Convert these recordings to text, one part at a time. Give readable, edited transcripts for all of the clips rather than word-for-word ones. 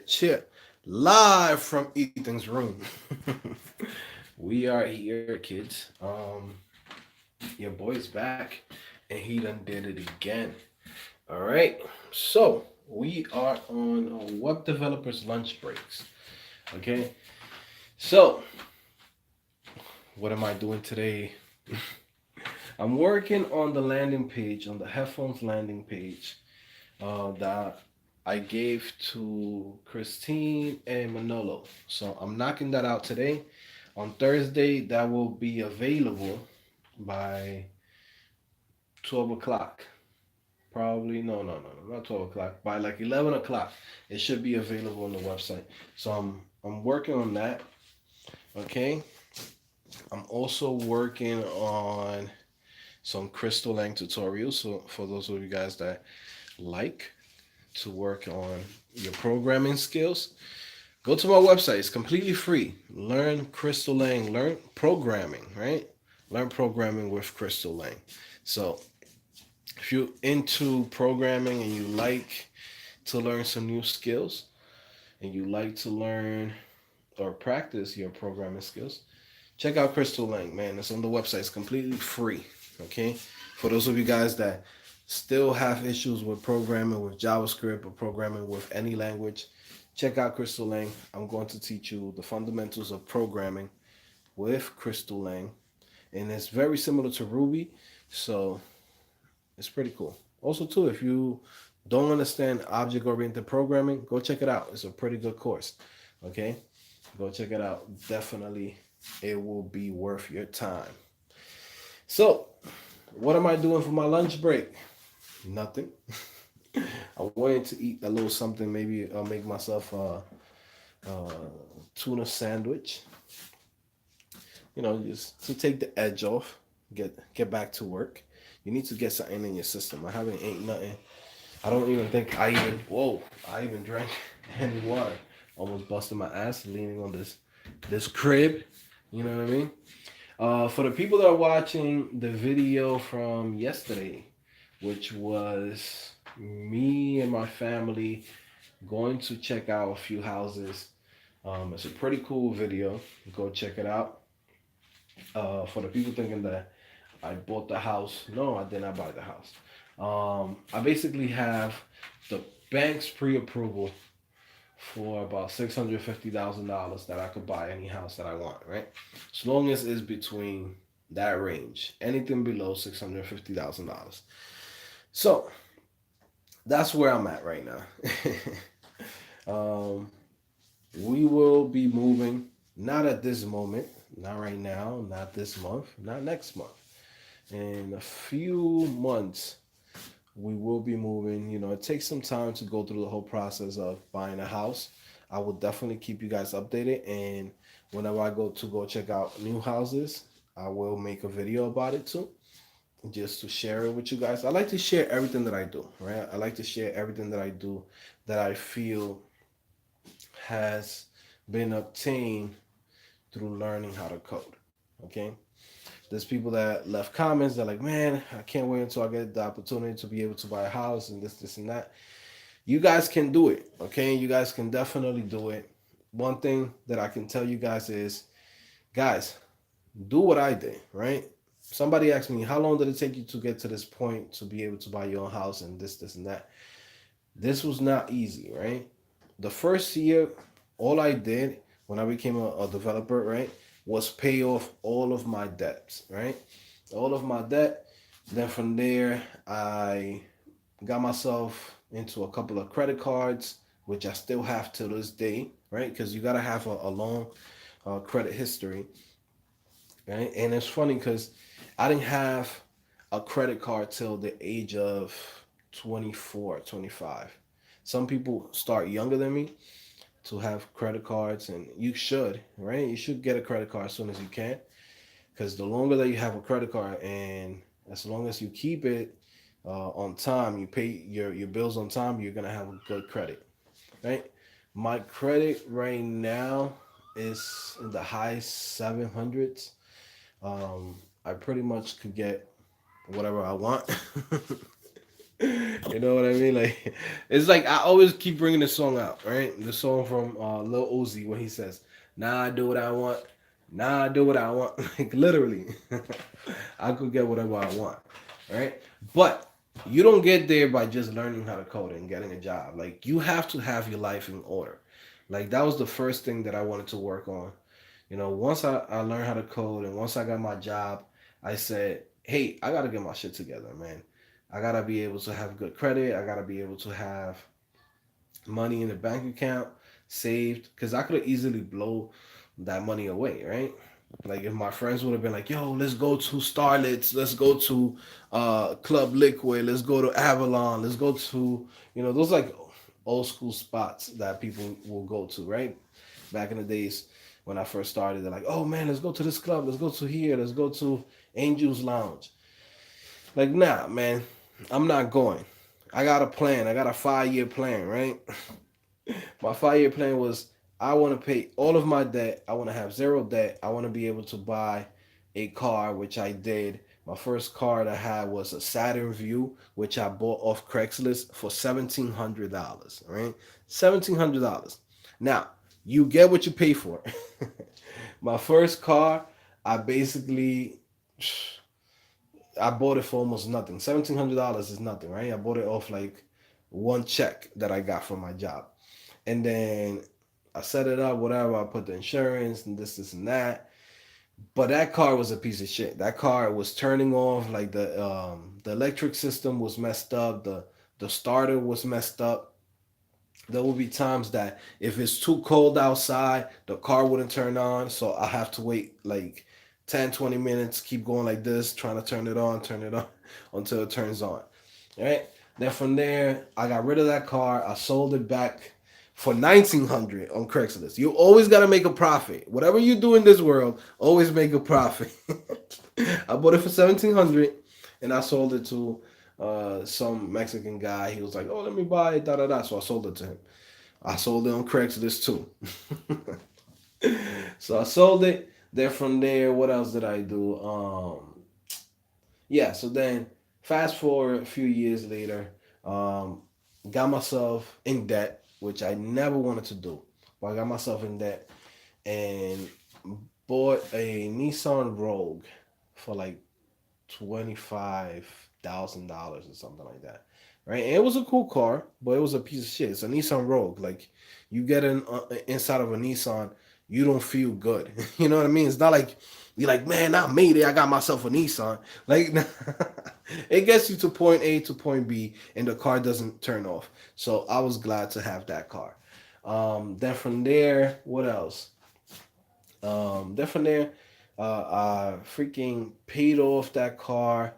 Chit. Live from Ethan's room. We are here, kids. Your boy's back, and he done did it again. All right. So we are on web developers lunch breaks. Okay. So what am I doing today? I'm working on the landing page, on the headphones landing page that I gave to Christine and Manolo. So I'm knocking that out today. On Thursday, that will be available by 12 o'clock. Probably, no, not 12 o'clock. By like 11 o'clock, it should be available on the website. So I'm working on that. Okay. I'm also working on some Crystal Lang tutorials. So for those of you guys that like to work on your programming skills, go to my website. It's completely free. Learn Crystal Lang. Learn programming, right? Learn programming with Crystal Lang. So if you're into programming and you like to learn some new skills and you like to learn or practice your programming skills, check out Crystal Lang, man. It's on the website. It's completely free. Okay? For those of you guys that still have issues with programming with JavaScript or programming with any language, check out Crystal Lang. I'm going to teach you the fundamentals of programming with Crystal Lang. And it's very similar to Ruby, so it's pretty cool. Also, too, if you don't understand object-oriented programming, go check it out. It's a pretty good course. Okay? Go check it out. Definitely, it will be worth your time. So, what am I doing for my lunch break? Nothing. I'm waiting to eat a little something. Maybe I'll make myself a tuna sandwich. Just to take the edge off, get back to work. You need to get something in your system. I haven't ate nothing. I don't even think I even drank any water. Almost busted my ass leaning on this crib. You know what I mean? For the people that are watching the video from yesterday, which was me and my family going to check out a few houses. It's a pretty cool video. Go check it out. For the people thinking that I bought the house, no, I did not buy the house. I basically have the bank's pre-approval for about $650,000 that I could buy any house that I want, right? As long as it's between that range, anything below $650,000. So that's where I'm at right now. um, we will be moving, not at this moment, not right now, not this month, not next month. In a few months, we will be moving. It takes some time to go through the whole process of buying a house. I will definitely keep you guys updated. And whenever I go check out new houses, I will make a video about it too, just to share it with you guys. I like to share everything that I do, right? I like to share everything that I do that I feel has been obtained through learning how to code. Okay? There's people that left comments. They're like, man, I can't wait until I get the opportunity to be able to buy a house and this, and that. You guys can do it, okay? You guys can definitely do it. One thing that I can tell you guys is, guys, do what I did, right? Somebody asked me, how long did it take you to get to this point to be able to buy your own house and this, and that? This was not easy, right? The first year, all I did when I became a developer, right, was pay off all of my debts, right? All of my debt. Then from there, I got myself into a couple of credit cards, which I still have to this day, right? Because you got to have a long credit history, right? And it's funny because I didn't have a credit card till the age of 24, 25. Some people start younger than me to have credit cards, and you should, right? You should get a credit card as soon as you can, because the longer that you have a credit card, and as long as you keep it on time, you pay your bills on time, you're gonna have a good credit, right? My credit right now is in the high 700s. I pretty much could get whatever I want. You know what I mean? Like, it's like I always keep bringing the song out, right? The song from Lil Uzi when he says, "Now I do what I want. Now I do what I want." Like literally, I could get whatever I want, right? But you don't get there by just learning how to code and getting a job. Like you have to have your life in order. Like that was the first thing that I wanted to work on. You know, once I learned how to code and once I got my job, I said, hey, I gotta get my shit together, man. I gotta be able to have good credit. I gotta be able to have money in the bank account saved because I could have easily blow that money away, right? Like if my friends would have been like, "Yo, let's go to Starlets, let's go to Club Liquid, let's go to Avalon, let's go to those like old school spots that people will go to, right? Back in the days when I first started, they're like, "Oh man, let's go to this club, let's go to here, let's go to Angels Lounge." Like, nah, man, I'm not going. I got a plan. I got a 5 year plan, right? My 5 year plan was I want to pay all of my debt. I want to have zero debt. I want to be able to buy a car, which I did. My first car that I had was a Saturn Vue, which I bought off Craigslist for $1,700. Right, $1,700. Now you get what you pay for. My first car, I basically I bought it for almost nothing. $1,700 is nothing, right? I bought it off like one check that I got from my job. And then I set it up, whatever. I put the insurance and this, and that. But that car was a piece of shit. That car was turning off, like the electric system was messed up. The starter was messed up. There will be times that if it's too cold outside, the car wouldn't turn on. So I have to wait like 10, 20 minutes, keep going like this, trying to turn it on until it turns on. All right. Then from there, I got rid of that car. I sold it back for 1,900 on Craigslist. You always got to make a profit. Whatever you do in this world, always make a profit. I bought it for 1,700 and I sold it to some Mexican guy. He was like, "Oh, let me buy it, da da da." So I sold it to him. I sold it on Craigslist too. So I sold it. Then from there, what else did I do? Yeah. So then, fast forward a few years later, got myself in debt, which I never wanted to do. But I got myself in debt and bought a Nissan Rogue for like $25,000 or something like that. Right, and it was a cool car, but it was a piece of shit. It's a Nissan Rogue. Like you get in inside of a Nissan, you don't feel good. You know what I mean? It's not like you're like, man, I made it. I got myself a Nissan. Like it gets you to point A to point B, and the car doesn't turn off. So I was glad to have that car. Then from there, what else? Then from there, I freaking paid off that car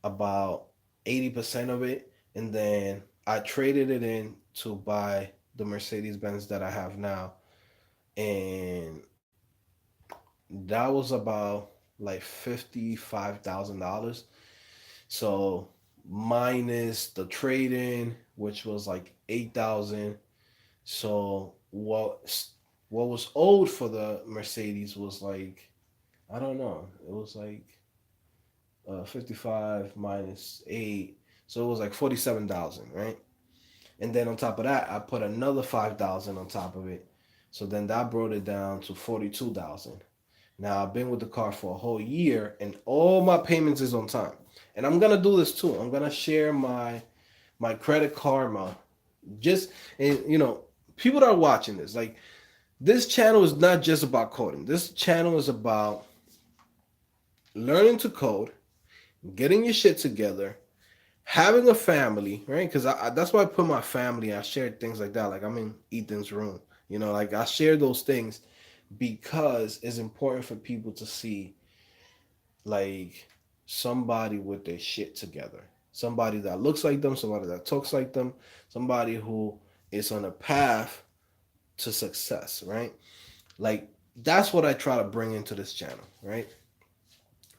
about 80% of it, and then I traded it in to buy the Mercedes Benz that I have now, and that was about like $55,000. So minus the trade in, which was like 8,000. So what was owed for the Mercedes was like, I don't know. It was like 55 minus 8. So it was like 47,000, right? And then on top of that, I put another 5,000 on top of it. So then that brought it down to 42,000. Now I've been with the car for a whole year and all my payments is on time. And I'm gonna do this too. I'm gonna share my credit karma. Just and people that are watching this, like this channel is not just about coding. This channel is about learning to code, getting your shit together, having a family, right? Because that's why I put my family. I shared things like that. Like I'm in Ethan's room, like I share those things because it's important for people to see like somebody with their shit together, somebody that looks like them, somebody that talks like them, somebody who is on a path to success, right? Like that's what I try to bring into this channel, right?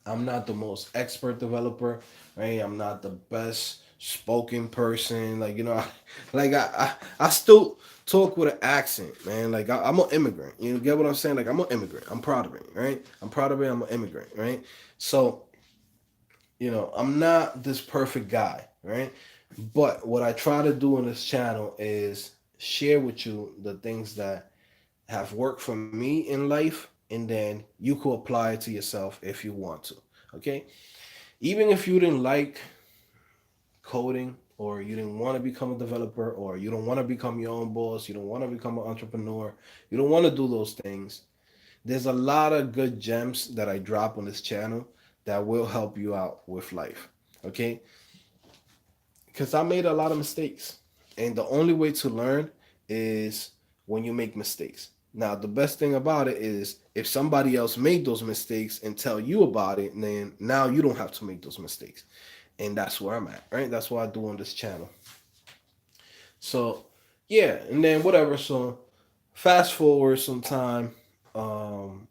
I'm not the most expert developer, right? I'm not the best spoken person. Like, like I still talk with an accent, man. Like I'm an immigrant. You get what I'm saying? Like I'm an immigrant. I'm proud of it, right? I'm proud of it. I'm an immigrant, right? So, I'm not this perfect guy. right? But what I try to do on this channel is share with you the things that have worked for me in life, and then you could apply it to yourself if you want to. Okay? Even if you didn't like coding, or you didn't want to become a developer, or you don't want to become your own boss, you don't want to become an entrepreneur, you don't want to do those things, there's a lot of good gems that I drop on this channel that will help you out with life. Okay? Because I made a lot of mistakes. And the only way to learn is when you make mistakes. Now, the best thing about it is if somebody else made those mistakes and tell you about it, then now you don't have to make those mistakes. And that's where I'm at, right? That's what I do on this channel. So, yeah, and then whatever. So, fast forward some time. Um,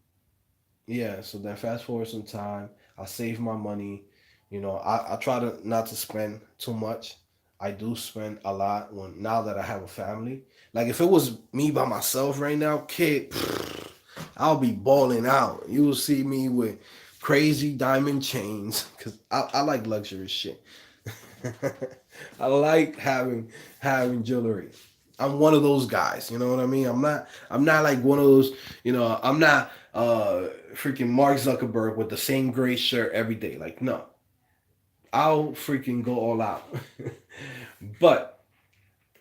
yeah, so then fast forward some time. I save my money. I try to not to spend too much. I do spend a lot when now that I have a family. Like if it was me by myself right now, kid, I'll be balling out. You will see me with crazy diamond chains because I like luxury shit. I like having jewelry. I'm one of those guys, you know what I mean? I'm not like one of those, I'm not freaking Mark Zuckerberg with the same gray shirt every day. Like no. I'll freaking go all out. But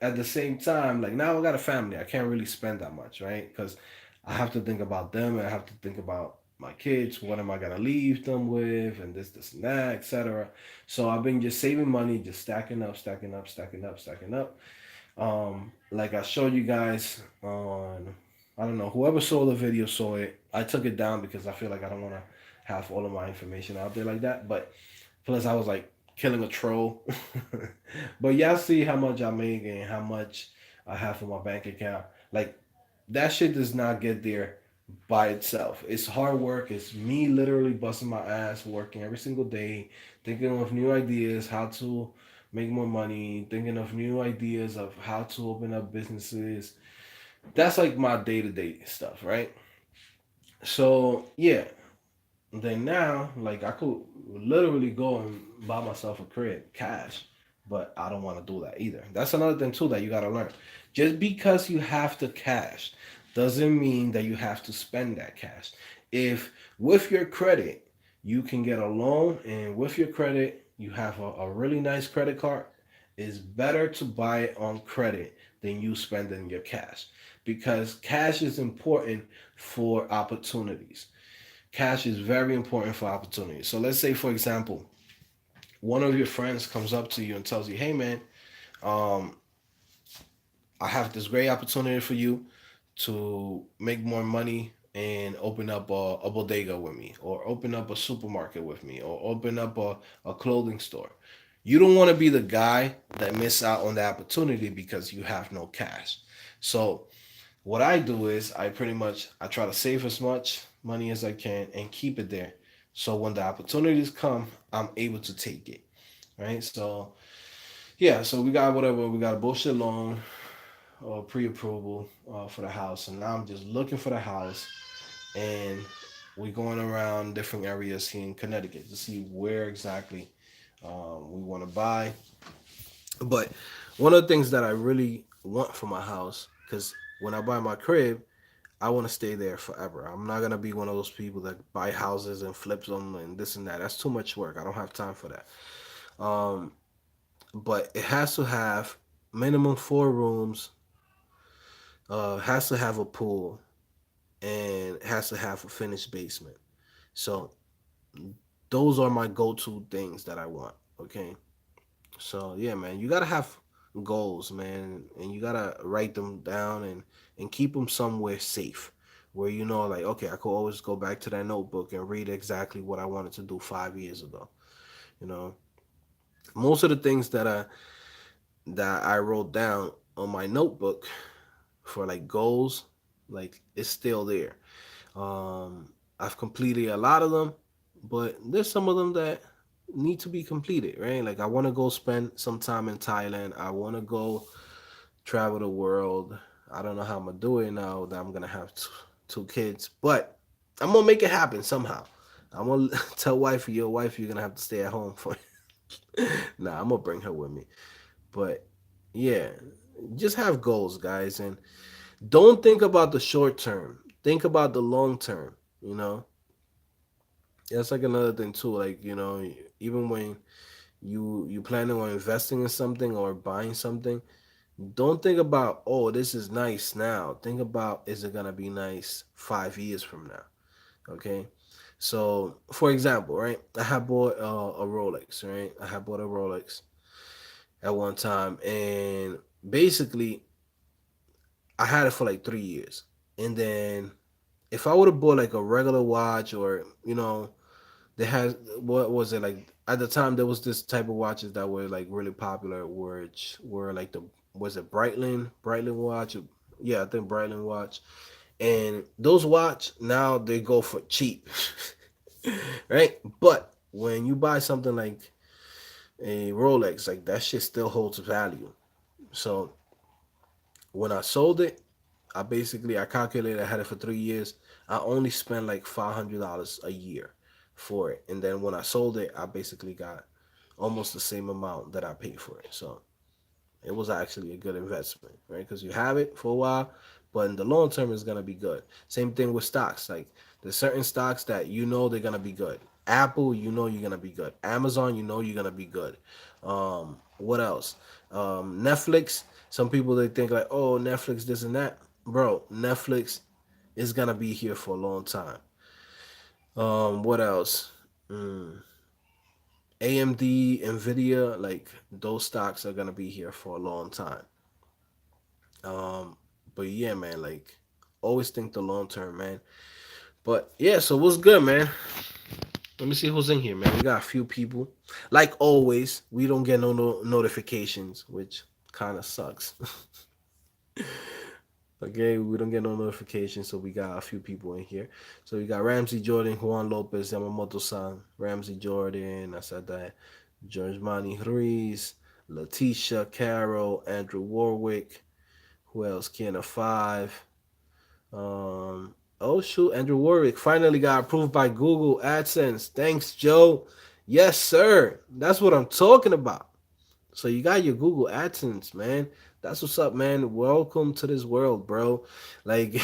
at the same time, like now I got a family, I can't really spend that much, right? Because I have to think about them, and I have to think about my kids. What am I gonna leave them with, and this, and that, etc. So I've been just saving money, just stacking up, stacking up, stacking up, stacking up. Like I showed you guys on, I don't know, whoever saw the video saw it. I took it down because I feel like I don't want to have all of my information out there like that. But plus, I was like killing a troll. But y'all see how much I make and how much I have in my bank account. Like that shit does not get there by itself. It's hard work. It's me literally busting my ass, working every single day, thinking of new ideas, how to make more money, thinking of new ideas of how to open up businesses. That's like my day to day stuff, right? So yeah, then now, like I could literally go and buy myself a crib cash, but I don't want to do that either. That's another thing too that you gotta learn. Just because you have to cash doesn't mean that you have to spend that cash. If with your credit you can get a loan, and with your credit you have a really nice credit card, it's better to buy it on credit than you spending your cash, because cash is important for opportunities. Cash is very important for opportunity. So let's say, for example, one of your friends comes up to you and tells you, "Hey, man, um, I have this great opportunity for you to make more money and open up a bodega with me, or open up a supermarket with me, or open up a clothing store." You don't want to be the guy that miss out on the opportunity because you have no cash. So what I do is I try to save as much money as I can and keep it there. So when the opportunities come, I'm able to take it. Right. So yeah, so we got whatever, we got a bullshit loan or pre-approval for the house, and now I'm just looking for the house, and we're going around different areas here in Connecticut to see where exactly we want to buy. But one of the things that I really want for my house, because when I buy my crib, I want to stay there forever. I'm not gonna be one of those people that buy houses and flips them and this and that. That's too much work. I don't have time for that. Um, but it has to have minimum 4 rooms. Has to have a pool, and has to have a finished basement. So those are my go-to things that I want. Okay. So yeah, man, you gotta have goals, man, and you gotta write them down and keep them somewhere safe, where you know, like, okay, I could always go back to that notebook and read exactly what I wanted to do 5 years ago. You know, most of the things that I wrote down on my notebook for like goals, like it's still there. I've completed a lot of them, but there's some of them that need to be completed, right? Like I want to go spend some time in Thailand. I want to go travel the world. I don't know how I'm gonna do it now that I'm gonna have two kids, but I'm gonna make it happen somehow. I'm gonna tell wifey, your wife, you're gonna have to stay at home for. Nah, I'm gonna bring her with me. But yeah, just have goals, guys, and don't think about the short term. Think about the long term. You know, that's like another thing too. Like even when you planning on investing in something or buying something, don't think about, oh, this is nice now. Think about, is it gonna be nice 5 years from now? Okay. So, for example, right, I had bought a Rolex, right? I had bought a Rolex at one time, and basically, I had it for like 3 years. And then, if I would have bought like a regular watch, or they had, what was it like at the time? There was this type of watches that were like really popular, which were like the, was it Breitling watch? Yeah, I think Breitling watch. And those watch now they go for cheap, right? But when you buy something like a Rolex, like that shit still holds value. So when I sold it, I calculated I had it for 3 years. I only spent like $500 a year for it, and then when I sold it, I basically got almost the same amount that I paid for it. So it was actually a good investment, right? Because you have it for a while, but in the long term, it's gonna be good. Same thing with stocks. Like there's certain stocks that they're gonna be good. Apple, you're gonna be good. Amazon, you're gonna be good. What else? Netflix. Some people they think like, oh, Netflix, this and that, bro. Netflix is gonna be here for a long time. What else? Mm, AMD, Nvidia, like those stocks are gonna be here for a long time. Um, but yeah, man, like always think the long term, man. But yeah, so what's good, man? Let me see who's in here, man. We got a few people. Like always, we don't get no notifications, which kind of sucks. Okay, we don't get no notifications, so we got a few people in here. So we got Ramsey Jordan, Juan Lopez, Yamamoto-san, Ramsey Jordan. I said that. George Mani Ruiz, Letitia Carroll, Andrew Warwick. Who else? Kiana Five. Oh shoot, Andrew Warwick finally got approved by Google AdSense. Thanks, Joe. Yes, sir. That's what I'm talking about. So you got your Google AdSense, man. That's what's up, man. Welcome to this world, bro. Like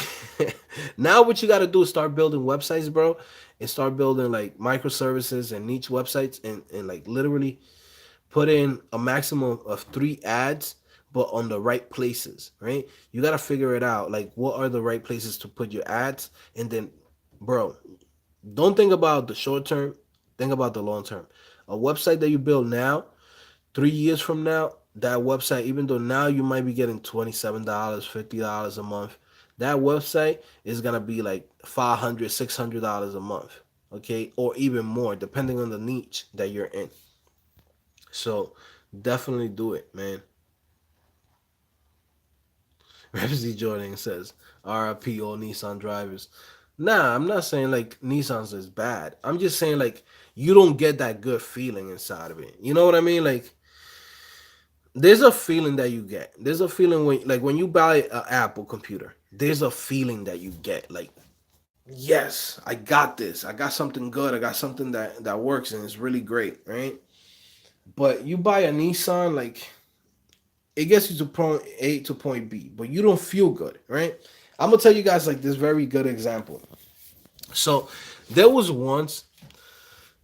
now what you gotta do is start building websites, bro, and start building like microservices and niche websites and like literally put in a maximum of 3 ads, but on the right places, right? You got to figure it out. Like, what are the right places to put your ads? And then, bro, don't think about the short term, think about the long term. A website that you build now, 3 years from now, that website, even though now you might be getting $27, $50 a month, that website is going to be like $500, $600 a month, okay? Or even more, depending on the niche that you're in. So definitely do it, man. Ramsey Jordan says, RIP all Nissan drivers. Nah, I'm not saying like Nissan's is bad. I'm just saying like you don't get that good feeling inside of it. You know what I mean? Like there's a feeling that you get. There's a feeling when you buy an Apple computer. There's a feeling that you get. Like, yes, I got this. I got something good. I got something that works and it's really great, right? But you buy a Nissan, like it gets you to point A to point B, but you don't feel good, right? I'm gonna tell you guys like this very good example. So there was once,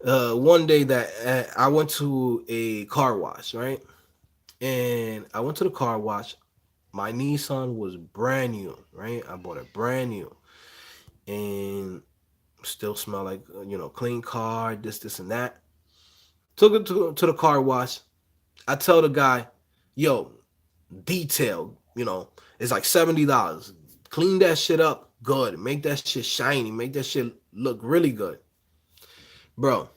one day that I went to a car wash, right? And I went to the car wash. My Nissan was brand new, right? I bought it brand new, and still smell like clean car, this and that. Took it to the car wash. I tell the guy, yo, detail, it's like $70. Clean that shit up good. Make that shit shiny. Make that shit look really good. Bro,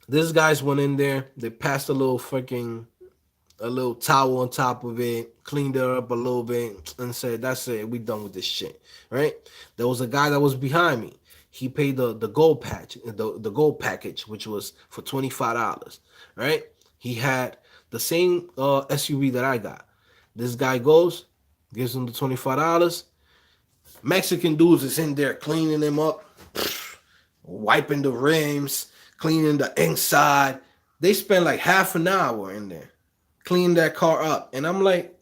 this guys went in there. They passed a little towel on top of it, cleaned it up a little bit, and said, that's it. We done with this shit. Right? There was a guy that was behind me. He paid the gold patch, the gold package, which was for $25. Right? He had the same SUV that I got. This guy goes, gives him the $25. Mexican dudes is in there cleaning them up, wiping the rims, cleaning the inside. They spend like half an hour in there cleaning that car up, and I'm like,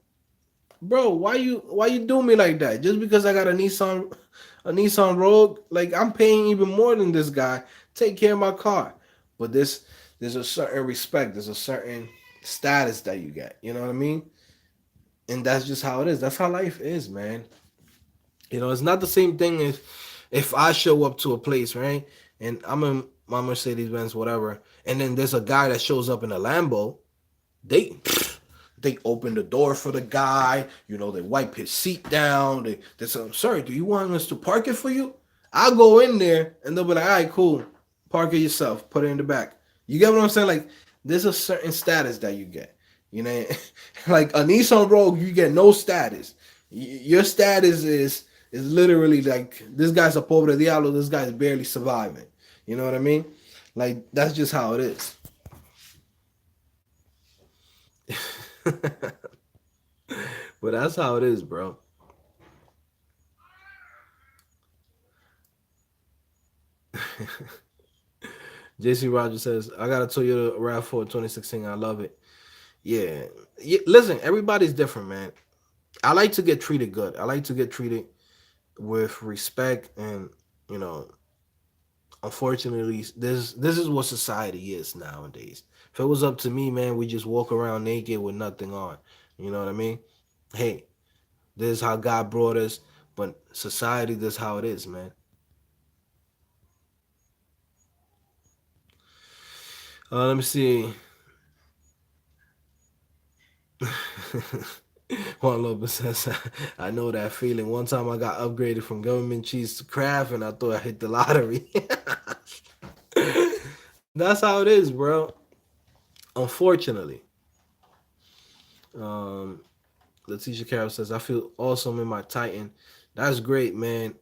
bro, why you do me like that? Just because I got a Nissan Rogue, like I'm paying even more than this guy. Take care of my car, but there's a certain respect, there's a certain status that you get. You know what I mean? And that's just how it is. That's how life is, man. It's not the same thing as if I show up to a place, right? And I'm in my Mercedes Benz, whatever, and then there's a guy that shows up in a Lambo. They they open the door for the guy. They wipe his seat down. They say, "I'm sorry, do you want us to park it for you?" I'll go in there and they'll be like, "All right, cool. Park it yourself. Put it in the back." You get what I'm saying? Like, there's a certain status that you get. You know, like a Nissan Rogue, you get no status. Your status is literally like, this guy's a pobre diablo. This guy's barely surviving. You know what I mean? Like, that's just how it is. But that's how it is, bro. JC Rogers says, I got a Toyota RAV4 2016. I love it. Yeah. Yeah. Listen, everybody's different, man. I like to get treated good. I like to get treated with respect. And, you know, unfortunately, this is what society is nowadays. If it was up to me, man, we just walk around naked with nothing on. You know what I mean? Hey, this is how God brought us. But society, this is how it is, man. Let me see. Juan Lopez says, I know that feeling. One time I got upgraded from government cheese to craft and I thought I hit the lottery. That's how it is, bro. Unfortunately. Um, Letitia Carroll says, I feel awesome in my Titan. That's great, man.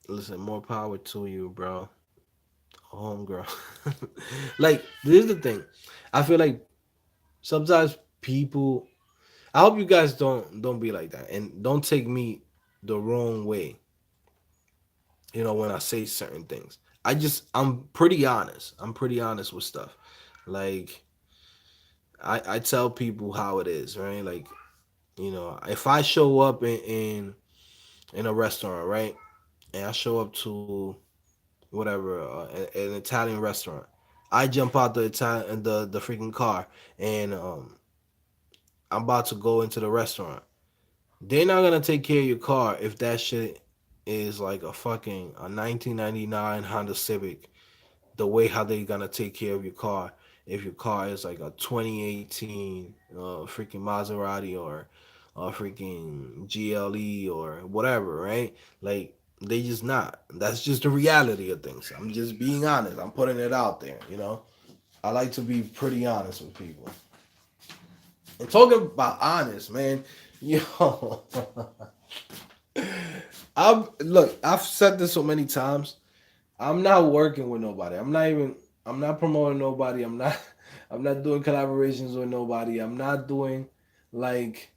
Listen, more power to you, bro. Homegirl. Like, this is the thing. I feel like sometimes people, I hope you guys don't be like that and don't take me the wrong way. When I say certain things, I'm pretty honest. I'm pretty honest with stuff. Like, I tell people how it is, right? Like, if I show up in a restaurant, right, and I show up to whatever, an Italian restaurant, I jump out the freaking car, and I'm about to go into the restaurant. They're not gonna take care of your car if that shit is like a 1999 Honda Civic. The way how they gonna take care of your car if your car is like a 2018 freaking Maserati or a freaking GLE or whatever, right? Like, they just not. That's just the reality of things. I'm just being honest. I'm putting it out there. I like to be pretty honest with people. And talking about honest, man, yo, I've said this so many times. I'm not working with nobody. I'm not promoting nobody. I'm not doing collaborations with nobody. I'm not doing, like,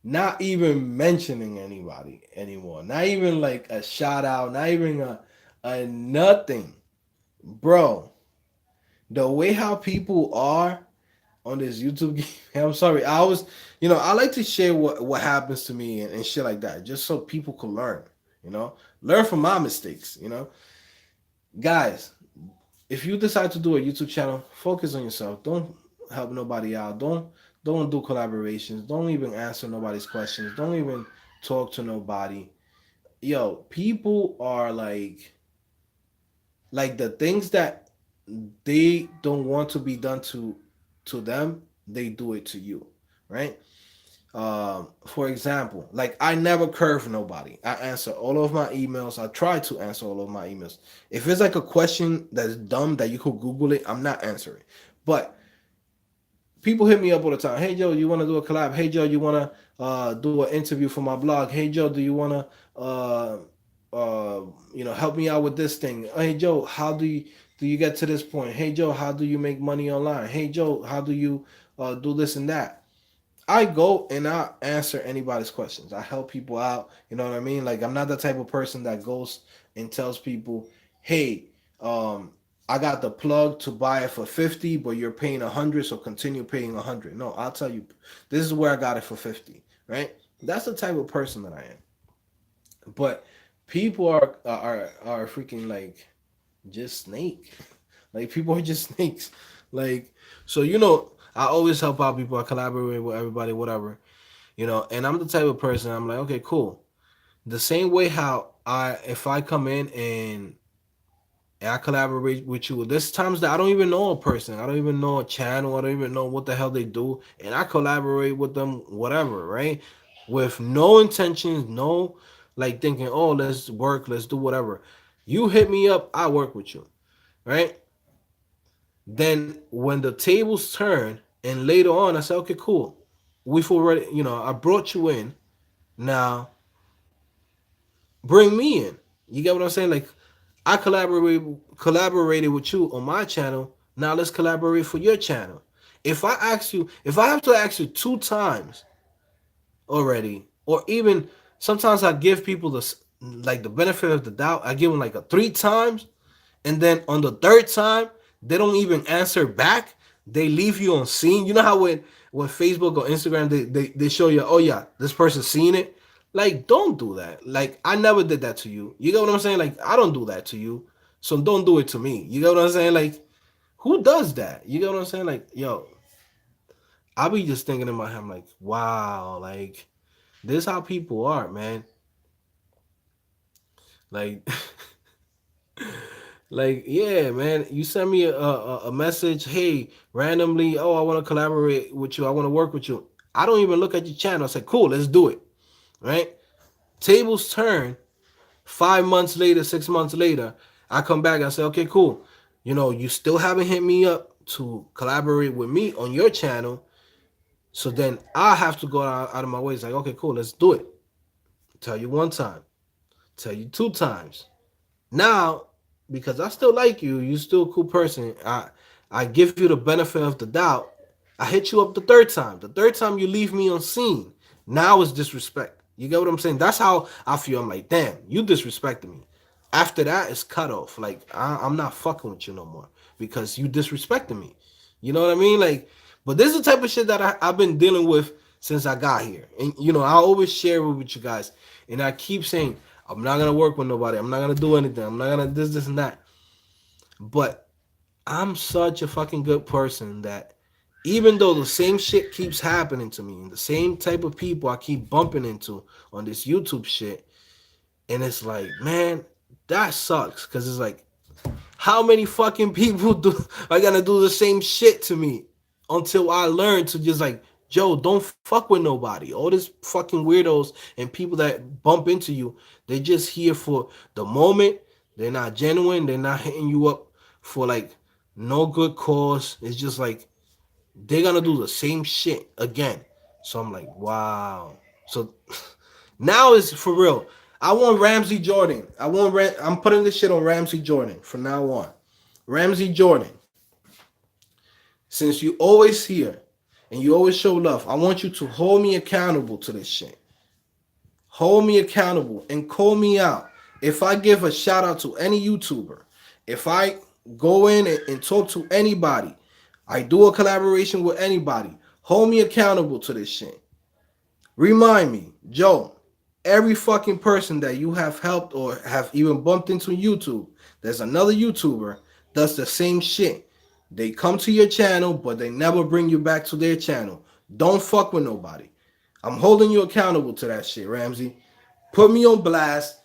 not even mentioning anybody anymore. Not even like a shout out, not even a nothing. Bro, the way how people are on this YouTube game, I'm sorry. I like to share what happens to me and shit like that, just so people can learn. Learn from my mistakes. Guys, if you decide to do a YouTube channel, focus on yourself. Don't help nobody out. Don't do collaborations. Don't even answer nobody's questions. Don't even talk to nobody. Yo, people are like the things that they don't want to be done to them, they do it to you, right? For example, like, I never curve nobody. I answer all of my emails. I try to answer all of my emails. If it's like a question that's dumb that you could Google it, I'm not answering. But people hit me up all the time. Hey Joe, you want to do a collab? Hey Joe, you want to do an interview for my blog? Hey Joe, do you want to help me out with this thing? Hey Joe, how do you get to this point? Hey Joe, how do you make money online? Hey Joe, how do you do this and that? I go and I answer anybody's questions. I help people out. You know what I mean? Like, I'm not the type of person that goes and tells people, "Hey, um, I got the plug to buy it for 50, but you're paying 100, so continue paying 100. No, I'll tell you, this is where I got it for 50, right? That's the type of person that I am. But people are freaking like just snake. Like people are just snakes. Like so, I always help out people. I collaborate with everybody, whatever. And I'm the type of person. I'm like, okay, cool. The same way how if I come in and I collaborate with you. There's times that I don't even know a person. I don't even know a channel. I don't even know what the hell they do. And I collaborate with them, whatever, right? With no intentions, no like thinking, oh, let's work, let's do whatever. You hit me up, I work with you, right? Then when the tables turn and later on, I say, okay, cool. We've already, I brought you in. Now bring me in. You get what I'm saying? Like I collaborated with you on my channel. Now let's collaborate for your channel. If I have to ask you 2 times already, or even sometimes I give people the benefit of the doubt. I give them like a 3 times, and then on the third time they don't even answer back. They leave you on scene. You know how when Facebook or Instagram they show you, oh yeah, this person's seen it. Like, don't do that. Like, I never did that to you. You get what I'm saying? Like, I don't do that to you. So don't do it to me. You get what I'm saying? Like, who does that? You get what I'm saying? Like, yo, I be just thinking in my head, I'm like, wow, like, this how people are, man. Like, like, yeah, man. You send me a message, hey, randomly, oh, I want to collaborate with you. I want to work with you. I don't even look at your channel. I say, cool, let's do it. Right? Tables turn. 5 months later, 6 months later, I come back. I say, okay, cool. You still haven't hit me up to collaborate with me on your channel. So then I have to go out of my way. It's like, okay, cool, let's do it. Tell you 1 time, tell you 2 times. Now, because I still like you, you still a cool person. I give you the benefit of the doubt. I hit you up the third time. The third time you leave me on scene. Now it's disrespect. You get what I'm saying? That's how I feel. I'm like, damn, you disrespected me. After that, it's cut off. Like, I'm not fucking with you no more because you disrespected me. You know what I mean? Like, but this is the type of shit that I've been dealing with since I got here. And, I always share it with you guys. And I keep saying, I'm not going to work with nobody. I'm not going to do anything. I'm not going to this, and that. But I'm such a fucking good person that even though the same shit keeps happening to me and the same type of people I keep bumping into on this YouTube shit, and it's like, man, that sucks. Because it's like, how many fucking people are gonna do the same shit to me until I learn to just like, Joe, don't fuck with nobody. All these fucking weirdos and people that bump into you, they just here for the moment. They're not genuine. They're not hitting you up for like no good cause. It's just like they're gonna do the same shit again. So I'm like, wow. So now it's for real. I want Ramsey Jordan. I'm putting this shit on Ramsey Jordan from now on. Ramsey Jordan, since you always here and you always show love, I want you to hold me accountable to this shit. Hold me accountable and call me out. If I give a shout out to any YouTuber, if I go in and talk to anybody, I do a collaboration with anybody, hold me accountable to this shit. Remind me, Joe, every fucking person that you have helped or have even bumped into YouTube, there's another YouTuber does the same shit. They come to your channel, but they never bring you back to their channel. Don't fuck with nobody. I'm holding you accountable to that shit, Ramsey. Put me on blast,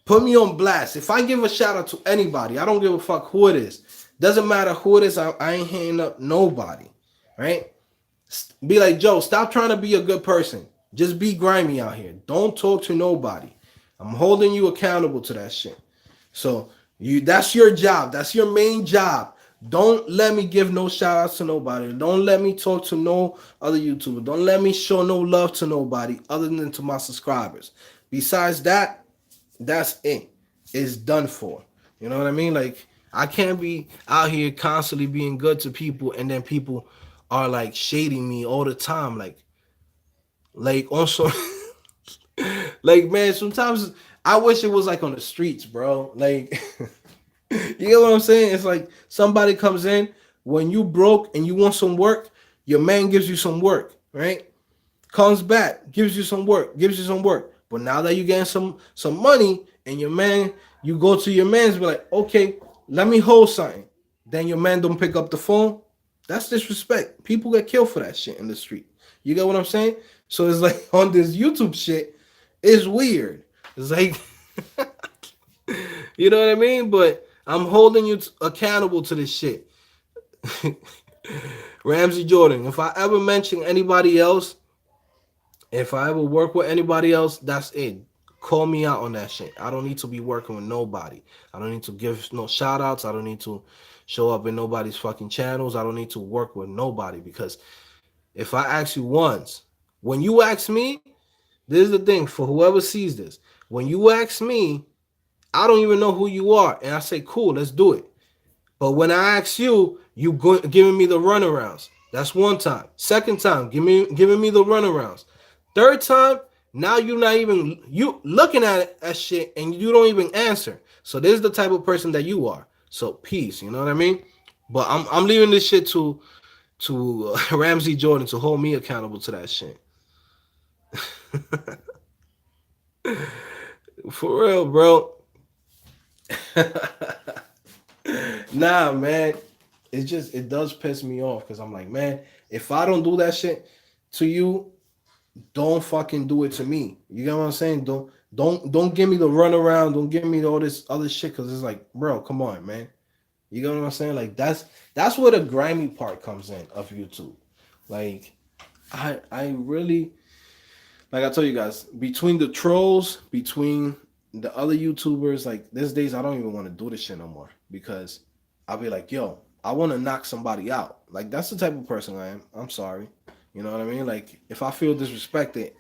put me on blast. If I give a shout out to anybody, I don't give a fuck who it is. Doesn't matter who it is, I ain't hitting up nobody, right? Be like, Joe, stop trying to be a good person. Just be grimy out here. Don't talk to nobody. I'm holding you accountable to that shit. So that's your job. That's your main job. Don't let me give no shout outs to nobody. Don't let me talk to no other YouTuber. Don't let me show no love to nobody other than to my subscribers. Besides that, that's it. It's done for. You know what I mean? Like, I can't be out here constantly being good to people and then people are like shading me all the time. Like also, like, man, sometimes I wish it was like on the streets, bro. Like, You get what I'm saying? It's like somebody comes in when you broke and you want some work, your man gives you some work, right? Comes back, gives you some work, gives you some work. But now that you're getting some money and your man, you go to your man's be like, okay, let me hold something. Then your man don't pick up the phone. That's disrespect. People get killed for that shit in the street. You get what I'm saying? So it's like on this YouTube shit, it's weird. It's like you know what I mean? But I'm holding you accountable to this shit. Ramsey Jordan, if I ever mention anybody else, if I ever work with anybody else, that's it. Call me out on that shit. I don't need to be working with nobody. I don't need to give no shout outs. I don't need to show up in nobody's fucking channels. I don't need to work with nobody because if I ask you once, when you ask me, this is the thing for whoever sees this. When you ask me, I don't even know who you are. And I say, cool, let's do it. But when I ask you, giving me the runarounds. That's one time. Second time, giving me the runarounds. Third time, now you're not even you looking at it as shit and you don't even answer. So this is the type of person that you are. So peace, you know what I mean? But I'm leaving this shit to Ramsey Jordan to hold me accountable to that shit. For real, bro. Nah, man. It does piss me off because I'm like, man, if I don't do that shit to you, don't fucking do it to me. You get what I'm saying? Don't give me the runaround. Don't give me all this other shit because it's like, bro, come on, man. You get what I'm saying? Like that's where the grimy part comes in of YouTube. Like I really like I told you guys, between the trolls, between the other YouTubers, like these days I don't even want to do this shit no more because I'll be like, yo, I want to knock somebody out. Like that's the type of person I am. I'm sorry. You know what I mean? Like if I feel disrespected,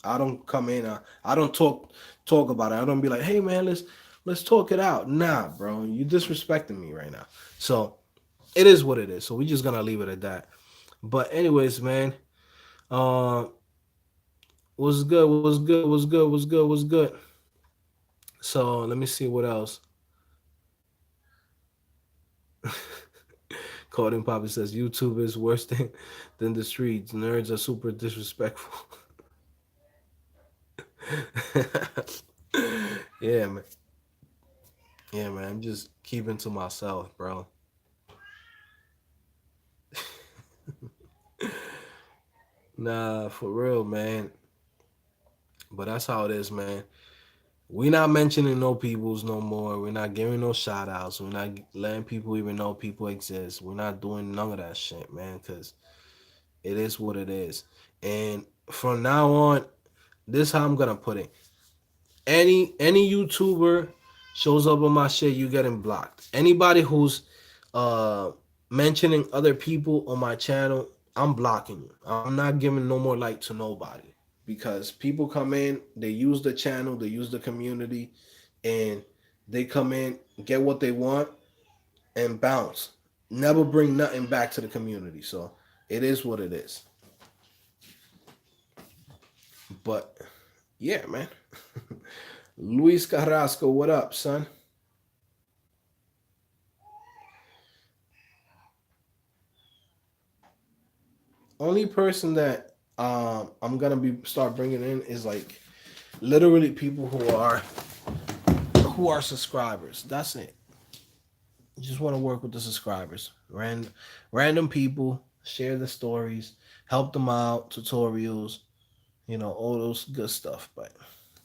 I don't come in. I don't talk about it. I don't be like, hey man, let's talk it out. Nah, bro, you disrespecting me right now. So it is what it is. So we just gonna leave it at that. But anyways, man, uh, what's good? What's good? What's good? What's good? What's good? So let me see what else. Coding Poppy says YouTube is worse than the streets. Nerds are super disrespectful. Yeah, man. Yeah, man. I'm just keeping to myself, bro. Nah, for real, man. But that's how it is, man. We not mentioning no peoples no more. We're not giving no shout outs. We're not letting people even know people exist. We're not doing none of that shit, man, because it is what it is. And from now on, this is how I'm gonna put it. Any YouTuber shows up on my shit, you getting blocked. Anybody who's uh mentioning other people on my channel, I'm blocking you. I'm not giving no more light to nobody because people come in, they use the channel, they use the community, and they come in, get what they want, and bounce. Never bring nothing back to the community. So it is what it is. But yeah, man. Luis Carrasco, what up, son? Only person that I'm gonna be start bringing in is like literally people who are subscribers. That's it. You just want to work with the subscribers. Random people, share the stories, help them out, tutorials, all those good stuff. But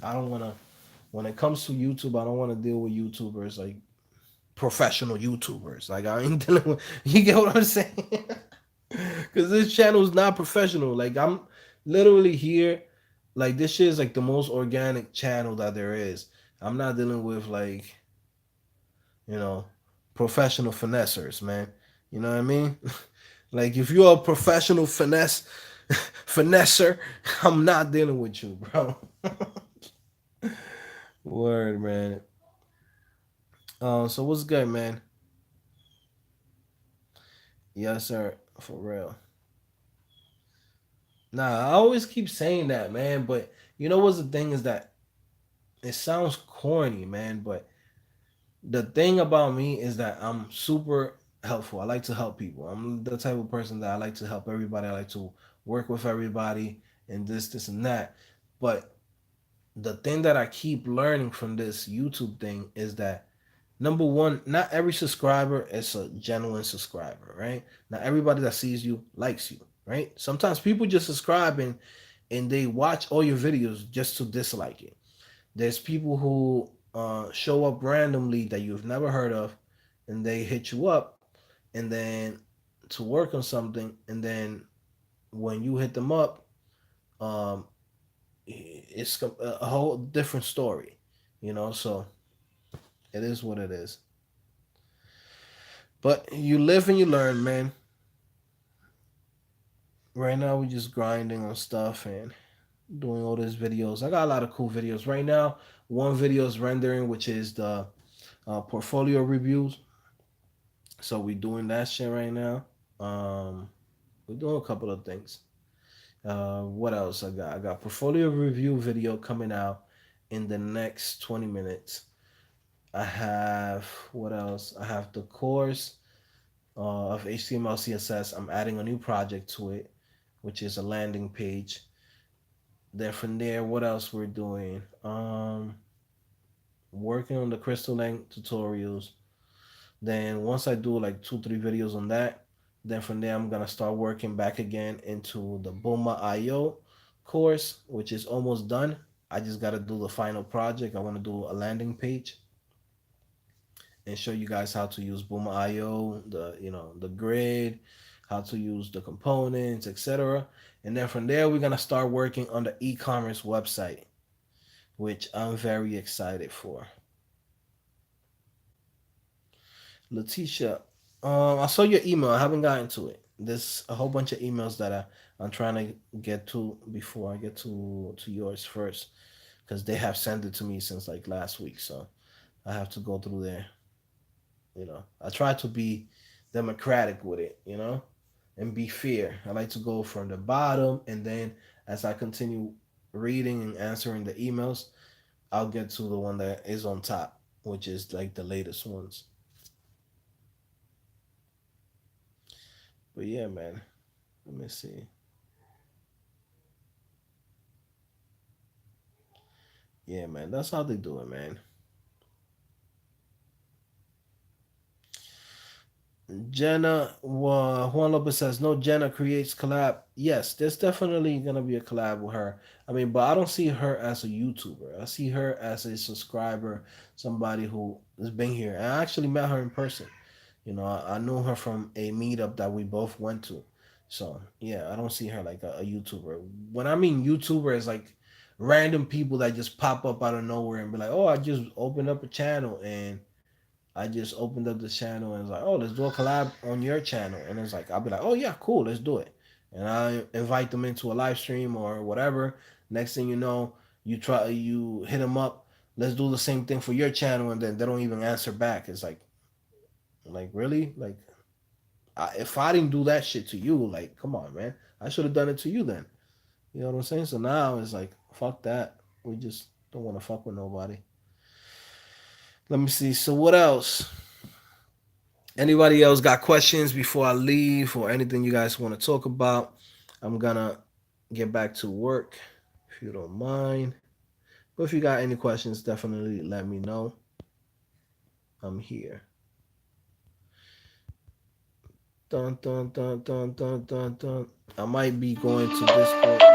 I don't want to. When it comes to YouTube, I don't want to deal with YouTubers like professional YouTubers. Like I ain't dealing with. You get what I'm saying? Because this channel is not professional. Like I'm literally here. Like this shit is like the most organic channel that there is. I'm not dealing with like you know professional finessers, man. You know what I mean? Like if you're a professional finesser, I'm not dealing with you, bro. Word, man. So what's good, man? Yes, sir. For real. Nah, I always keep saying that, man. But you know what's the thing is that it sounds corny, man. But The thing about me is that I'm super helpful. I like to help people. I'm the type of person that I like to help everybody. I like to work with everybody and this, and that. But the thing that I keep learning from this YouTube thing is that number one, not every subscriber is a genuine subscriber, right? Not everybody that sees you likes you, right? Sometimes people just subscribe and they watch all your videos just to dislike it. There's people who show up randomly that you've never heard of, and they hit you up, and then to work on something, and then when you hit them up, um, it's a whole different story, you know. So it is what it is. But you live and you learn, man. Right now we're just grinding on stuff and doing all these videos. I got a lot of cool videos right now. One video is rendering, which is the portfolio reviews. So we're doing that shit right now. Um, we're doing a couple of things. What else I got? I got portfolio review video coming out in the next 20 minutes. I have what else? I have the course of HTML CSS. I'm adding a new project to it, which is a landing page. Then from there, what else we're doing? Working on the Crystal Link tutorials. Then once I do like 2, 3 videos on that, then from there I'm gonna start working back again into the Boma IO course, which is almost done. I just gotta do the final project. I want to do a landing page and show you guys how to use Boma IO, the grid, how to use the components, etc. And then from there we're gonna start working on the e-commerce website, which I'm very excited for. Letitia, I saw your email. I haven't gotten to it. There's a whole bunch of emails that I'm trying to get to before I get to yours first, because they have sent it to me since like last week. So I have to go through there. I try to be democratic with it, and be fair. I like to go from the bottom, and then as I continue reading and answering the emails, I'll get to the one that is on top, which is like the latest ones. But yeah, man. Let me see. Yeah, man. That's how they do it, man. Juan Lopez says, no, Jenna creates collab. Yes, there's definitely going to be a collab with her. I mean, but I don't see her as a YouTuber. I see her as a subscriber, somebody who has been here. And I actually met her in person. I knew her from a meetup that we both went to. So, yeah, I don't see her like a YouTuber. When I mean YouTuber, it's like random people that just pop up out of nowhere and be like, oh, I just opened up a channel and I just opened up the channel and it's like, oh, let's do a collab on your channel. And it's like, I'll be like, oh, yeah, cool, let's do it. And I invite them into a live stream or whatever. Next thing you know, you hit them up. Let's do the same thing for your channel, and then they don't even answer back. It's like really, like if I didn't do that shit to you, like, come on, man, I should have done it to you then. You know what I'm saying? So now it's like, fuck that. We just don't want to fuck with nobody. Let me see. So what else? Anybody else got questions before I leave or anything you guys want to talk about? I'm gonna get back to work if you don't mind. But if you got any questions, definitely let me know. I'm here. Dun dun dun dun dun dun dun. I might be going to Discord.